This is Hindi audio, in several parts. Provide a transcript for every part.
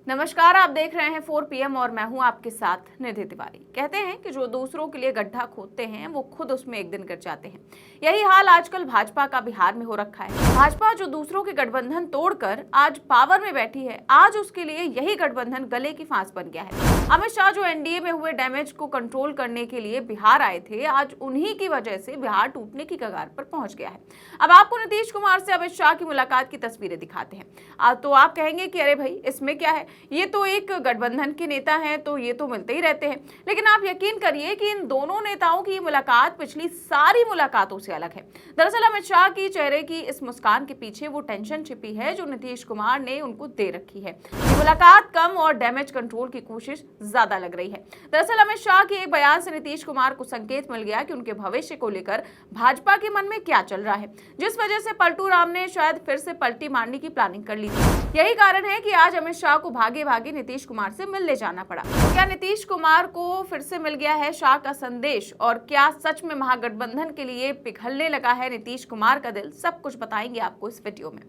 नमस्कार, आप देख रहे हैं 4 PM और मैं हूं आपके साथ निधि तिवारी। कहते हैं कि जो दूसरों के लिए गड्ढा खोदते हैं वो खुद उसमें एक दिन गिर जाते हैं। यही हाल आजकल भाजपा का बिहार में हो रखा है। भाजपा जो दूसरों के गठबंधन तोड़कर आज पावर में बैठी है, आज उसके लिए यही गठबंधन गले की फांस बन गया है। अमित शाह जो एनडीए में हुए डैमेज को कंट्रोल करने के लिए बिहार आए थे, आज उन्हीं की वजह से बिहार टूटने की कगार पर पहुंच गया है। अब आपको नीतीश कुमार से अमित शाह की मुलाकात की तस्वीरें दिखाते हैं। तो आप कहेंगे कि अरे भाई, इसमें क्या है, ये तो एक गठबंधन के नेता हैं, तो ये तो मिलते ही रहते हैं। लेकिन आप यकीन करिए कि इन दोनों नेताओं की मुलाकात पिछली सारी मुलाकातों से अलग है। दरअसल अमित शाह की चेहरे की इस मुस्कान के पीछे वो टेंशन छिपी है जो नीतीश कुमार ने उनको दे रखी है। मुलाकात कम और डैमेज कंट्रोल की कोशिश ज्यादा लग रही है। दरअसल अमित शाह के एक बयान से नीतीश कुमार को संकेत मिल गया कि उनके भविष्य को लेकर भाजपा के मन में क्या चल रहा है, जिस वजह से पलटू राम ने शायद फिर से पलटी मारने की प्लानिंग कर ली थी। यही कारण है कि आज अमित शाह को भागे भागे नीतीश कुमार से मिलने जाना पड़ा। तो क्या नीतीश कुमार को फिर से मिल गया है शाह का संदेश, और क्या सच में महागठबंधन के लिए पिघलने लगा है नीतीश कुमार का दिल? सब कुछ बताएंगे आपको इस वीडियो में।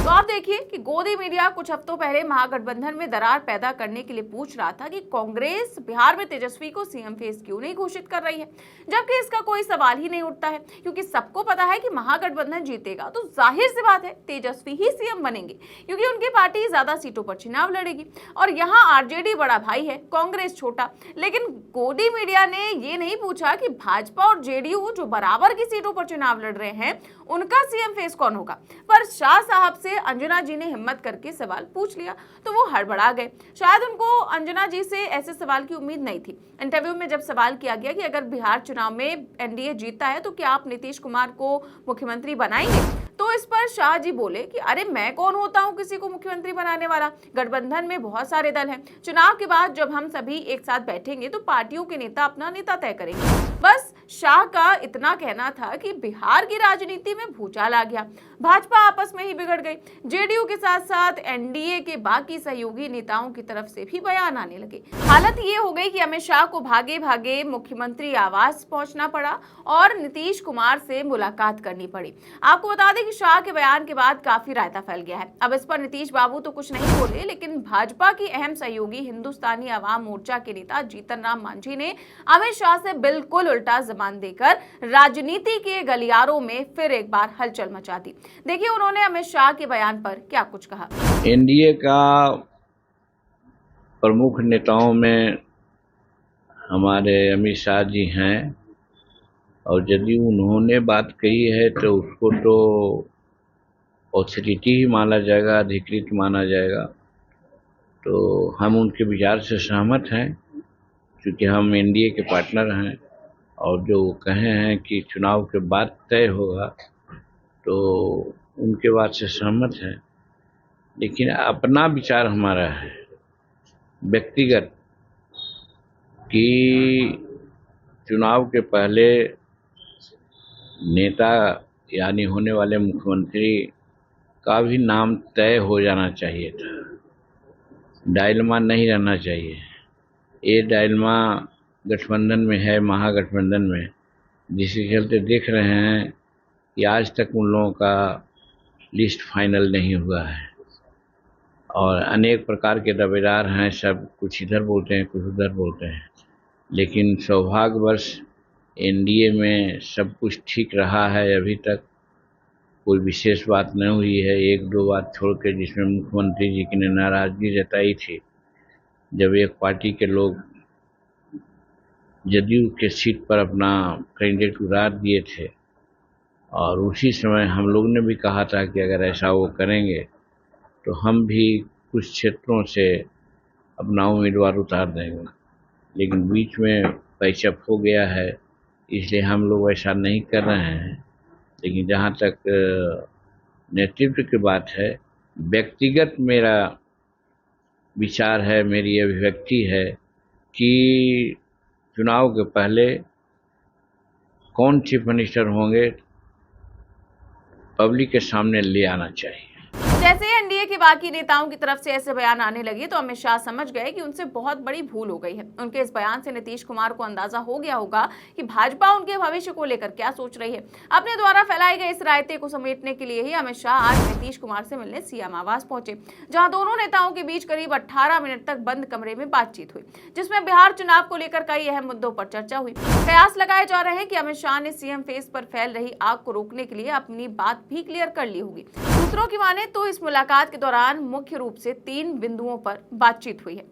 तो आप देखिए कि गोदी मीडिया कुछ हफ्तों पहले महागठबंधन में दरार पैदा करने के लिए पूछ रहा था कि कांग्रेस बिहार में तेजस्वी को सीएम फेस क्यों नहीं घोषित कर रही है, जबकि इसका कोई सवाल ही नहीं उठता है, क्योंकि सबको पता है कि महागठबंधन जीतेगा तो जाहिर सी बात है तेजस्वी ही सीएम बनेंगे, क्योंकि उनकी पार्टी ज्यादा सीटों पर चुनाव लड़ेगी और यहाँ आरजेडी बड़ा भाई है, कांग्रेस छोटा। लेकिन गोदी मीडिया ने ये नहीं पूछा कि भाजपा और जेडीयू जो बराबर की सीटों पर चुनाव लड़ रहे हैं, उनका सीएम फेस कौन होगा। पर शाह साहब से अंजना जी ने हिम्मत करके सवाल पूछ लिया तो वो हड़बड़ा गए। शायद उनको अंजना जी से ऐसे सवाल की उम्मीद नहीं थी। इंटरव्यू में जब सवाल किया गया कि अगर बिहार चुनाव में एनडीए जीतता है तो क्या आप नीतीश कुमार को मुख्यमंत्री बनाएंगे, तो इस पर शाह जी बोले कि अरे मैं कौन होता हूं किसी को मुख्यमंत्री बनाने वाला, गठबंधन में बहुत सारे दल हैं, चुनाव के बाद जब हम सभी एक साथ बैठेंगे तो पार्टियों के नेता अपना नेता तय करेंगे। बस शाह का इतना कहना था कि बिहार की राजनीति में भूचाल आ गया, भाजपा आपस में ही बिगड़ गई। जेडीयू के साथ साथ एनडीए के बाकी सहयोगी नेताओं की तरफ से भी बयान आने लगे। हालत ये हो गई कि अमित शाह को भागे भागे मुख्यमंत्री आवास पहुंचना पड़ा और नीतीश कुमार से मुलाकात करनी पड़ी। आपको बता दें कि शाह के बयान के बाद काफी रायता फैल गया है। अब इस पर नीतीश बाबू तो कुछ नहीं बोले, लेकिन भाजपा की अहम सहयोगी हिंदुस्तानी अवाम मोर्चा के नेता जीतन राम मांझी ने अमित शाह से बिल्कुल उल्टा जबान देकर राजनीति के गलियारों में फिर एक बार हलचल मचा दी। देखिए उन्होंने अमित शाह के बयान पर क्या कुछ कहा। एनडीए का प्रमुख नेताओं में हमारे अमित शाह जी हैं, और यदि उन्होंने बात कही है तो उसको तो ऑथोरिटी ही माना जाएगा, अधिकृत माना जाएगा। तो हम उनके विचार से सहमत हैं, क्योंकि हम एनडीए के पार्टनर हैं, और जो कहे हैं कि चुनाव के बाद तय होगा तो उनके बात से सहमत हैं। लेकिन अपना विचार हमारा है व्यक्तिगत कि चुनाव के पहले नेता यानी होने वाले मुख्यमंत्री का भी नाम तय हो जाना चाहिए था, डायलमा नहीं रहना चाहिए। ये डायलमा गठबंधन में है, महागठबंधन में, जिसके चलते देख रहे हैं कि आज तक उन लोगों का लिस्ट फाइनल नहीं हुआ है और अनेक प्रकार के दावेदार हैं, सब कुछ इधर बोलते हैं कुछ उधर बोलते हैं। लेकिन सौभाग्यवश एनडीए में सब कुछ ठीक रहा है, अभी तक कोई विशेष बात नहीं हुई है। एक दो बात छोड़ के जिसमें मुख्यमंत्री जी की ने नाराजगी जताई थी, जब एक पार्टी के लोग जदयू के सीट पर अपना कैंडिडेट उतार दिए थे, और उसी समय हम लोग ने भी कहा था कि अगर ऐसा वो करेंगे तो हम भी कुछ क्षेत्रों से अपना उम्मीदवार उतार देंगे। लेकिन बीच में पैचअप हो गया है, इसलिए हम लोग ऐसा नहीं कर रहे हैं। लेकिन जहाँ तक नेतृत्व की बात है, व्यक्तिगत मेरा विचार है, मेरी अभिव्यक्ति है कि चुनाव के पहले कौन चीफ मिनिस्टर होंगे पब्लिक के सामने ले आना चाहिए। जैसे ही एनडीए के बाकी नेताओं की तरफ से ऐसे बयान आने लगे तो अमित शाह समझ गए कि उनसे बहुत बड़ी भूल हो गई है। उनके इस बयान से नीतीश कुमार को अंदाजा हो गया होगा कि भाजपा उनके भविष्य को लेकर क्या सोच रही है। अपने द्वारा फैलाए गए इस रायते को समेटने के लिए ही अमित शाह आज नीतीश कुमार से मिलने सीएम आवास पहुंचे, जहां दोनों नेताओं के बीच करीब 18 मिनट तक बंद कमरे में बातचीत हुई, जिसमें बिहार चुनाव को लेकर कई अहम मुद्दों पर चर्चा हुई। कयास लगाए जा रहे हैं कि अमित शाह ने सीएम फेस पर फैल रही आग को रोकने के लिए अपनी बात भी क्लियर कर ली होगी। सूत्रों की माने तो इस मुलाकात के दौरान मुख्य रूप से 3 बिंदुओं पर बातचीत हुई है।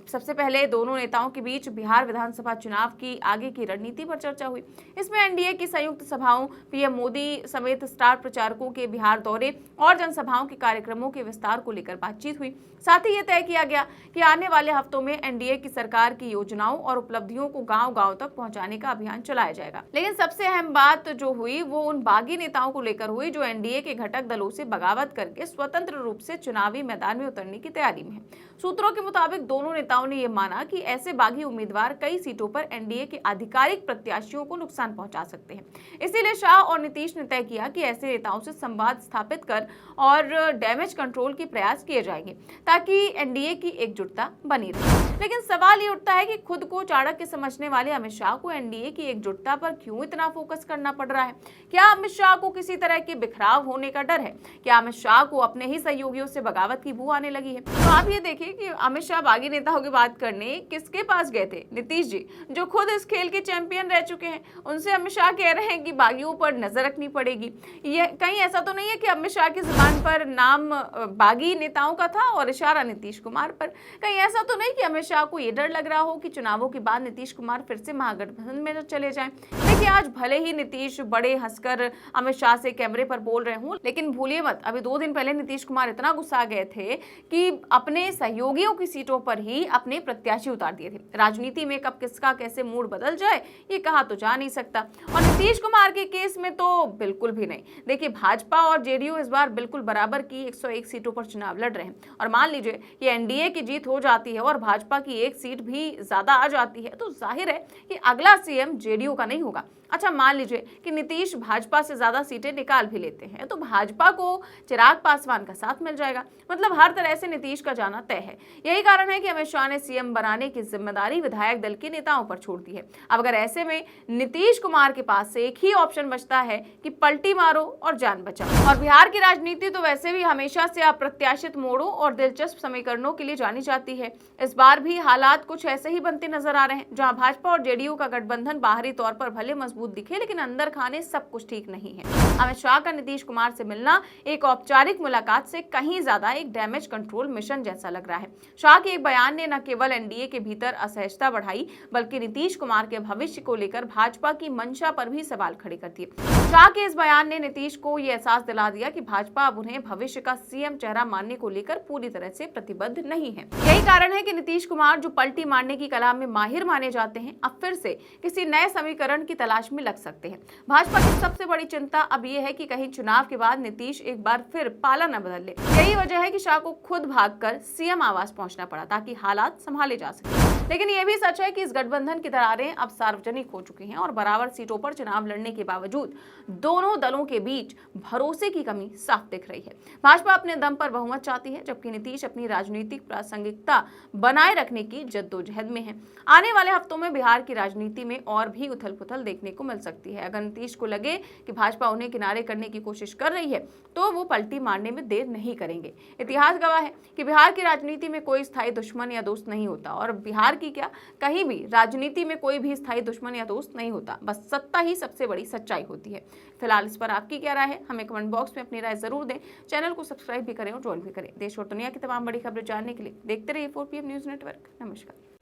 सबसे पहले दोनों नेताओं के बीच बिहार विधानसभा चुनाव की आगे की रणनीति पर चर्चा हुई। इसमें एनडीए की संयुक्त सभाओं, पीएम मोदी समेत स्टार प्रचारकों के बिहार दौरे और जनसभाओं के कार्यक्रमों के विस्तार को लेकर बातचीत हुई। साथ ही ये तय किया गया कि आने वाले हफ्तों में एनडीए की सरकार की योजनाओं और उपलब्धियों को गांव-गांव तक पहुंचाने का अभियान चलाया जाएगा। लेकिन सबसे अहम बात जो हुई वो उन बागी नेताओं को लेकर हुई जो एनडीए के घटक दलों से बगावत करके स्वतंत्र रूप से चुनावी मैदान में उतरने की तैयारी में है। सूत्रों के मुताबिक दोनों नेताओं ने यह माना कि ऐसे बागी उम्मीदवार कई सीटों पर एनडीए के आधिकारिक प्रत्याशियों को नुकसान पहुंचा सकते हैं। इसीलिए शाह और नीतीश ने तय किया कि ऐसे नेताओं से संवाद स्थापित कर और डैमेज कंट्रोल के प्रयास किए जाएंगे ताकि एनडीए की एकजुटता बनी रहे। लेकिन सवाल ये उठता है कि खुद को चाणक्य समझने वाले अमित शाह को एनडीए की एकजुटता पर क्यों इतना फोकस करना पड़ रहा है? क्या अमित शाह को किसी तरह के बिखराव होने का डर है? क्या अमित शाह को अपने ही सहयोगियों से बगावत की बू आने लगी है? तो आप ये देखिए कि अमित शाह बागी नेताओं की बात करने किसके पास गए थे? नीतीश जी, जो खुद इस खेल के चैंपियन रह चुके हैं। उनसे अमित शाह कह रहे हैं कि बागियों पर नजर रखनी पड़ेगी। ये कहीं ऐसा तो नहीं है कि अमित शाह की जुबान पर नाम बागी नेताओं का था और इशारा नीतीश कुमार पर? कहीं ऐसा तो नहीं कि अमित शाह को ये डर लग रहा हो कि चुनावों के बाद नीतीश कुमार फिर से महागठबंधन में चले जाएं? देखिए, आज भले ही नीतीश बड़े हंसकर अमित शाह से कैमरे पर बोल रहे हों, लेकिन भूलिए मत, अभी 2 दिन पहले नीतीश कुमार इतना गुस्सा गए थे कि अपने सहयोगियों की सीटों पर ही अपने प्रत्याशी उतार दिए थे। राजनीति में कब किसका कैसे मूड बदल जाए ये कहा तो जा नहीं सकता, और नीतीश कुमार के केस में तो बिल्कुल भी नहीं। देखिए, भाजपा और जेडीयू इस बार बिल्कुल बराबर की 101 सीटों पर चुनाव लड़ रहे हैं, और मान लीजिए कि एनडीए की जीत हो जाती है और भाजपा की 1 सीट भी ज्यादा आ जाती है तो जाहिर है कि अगला सीएम जेडीयू का नहीं होगा। अच्छा, मान लीजिए कि नीतीश भाजपा से ज्यादा सीटें निकाल भी लेते हैं तो भाजपा को चिराग पासवान का साथ मिल जाएगा। मतलब हर तरह से नीतीश का जाना तय है। यही कारण है कि अमित शाह ने सीएम बनाने की जिम्मेदारी विधायक दल के नेताओं पर छोड़ दी है। अब अगर ऐसे में नीतीश कुमार के पास एक ही ऑप्शन बचता है कि पलटी मारो और जान बचाओ। और बिहार की राजनीति तो वैसे भी हमेशा से अप्रत्याशित मोड़ों और दिलचस्प समीकरणों के लिए जानी जाती है। इस बार भी हालात कुछ ऐसे ही बनते नजर आ रहे हैं, जहां भाजपा और जेडीयू का गठबंधन बाहरी तौर पर भले मजबूत दिखे लेकिन अंदर खाने सब कुछ ठीक नहीं है। अमित शाह का नीतीश कुमार से मिलना एक औपचारिक मुलाकात से कहीं ज्यादा एक डैमेज कंट्रोल मिशन जैसा लग रहा है। शाह के एक बयान ने न केवल एनडीए के भीतर असहजता बढ़ाई बल्कि नीतीश कुमार के भविष्य को लेकर भाजपा की मंशा पर भी सवाल खड़े कर दिए। शाह के इस बयान ने नीतीश को यह एहसास दिला दिया कि भाजपा अब उन्हें भविष्य का सीएम चेहरा मानने को लेकर पूरी तरह से प्रतिबद्ध नहीं है। यही कारण है कि नीतीश कुमार, जो पलटी मारने की कला में माहिर माने जाते हैं, अब फिर से किसी नए समीकरण की तलाश में लग सकते हैं। भाजपा की सबसे बड़ी चिंता अब यह है कि कहीं चुनाव के बाद नीतीश एक बार फिर पाला न बदल ले। यही वजह है कि शाह को खुद भागकर सीएम आवास पहुंचना पड़ा ताकि हालात संभाले जा सके। लेकिन यह भी सच है कि इस गठबंधन की दरारें अब सार्वजनिक हो चुकी हैं और बराबर सीटों पर चुनाव लड़ने के बावजूद दोनों दलों के बीच भरोसे की कमी साफ दिख रही है। भाजपा अपने दम पर बहुमत चाहती है जबकि नीतीश अपनी राजनीतिक प्रासंगिकता बनाए रखने की जद्दोजहद में है। आने वाले हफ्तों में बिहार की राजनीति में और भी उथल-पुथल देखने को मिल सकती है। अगर नीतीश को लगे कि भाजपा उन्हें किनारे करने की कोशिश कर रही है तो वो पलटी मारने में देर नहीं करेंगे। इतिहास गवाह है कि बिहार की राजनीति में कोई स्थायी दुश्मन या दोस्त नहीं होता, और बिहार की क्या, कहीं भी राजनीति में कोई भी स्थायी दुश्मन या दोस्त नहीं होता। बस सत्ता ही सबसे बड़ी सच्चाई होती है। फिलहाल इस पर आपकी क्या राय है, हमें कमेंट बॉक्स में अपनी राय जरूर दें। चैनल को सब्सक्राइब भी करें और ज्वाइन भी करें। देश और दुनिया की तमाम बड़ी खबरें जानने के लिए देखते रहिए 4PM न्यूज नेटवर्क। नमस्कार।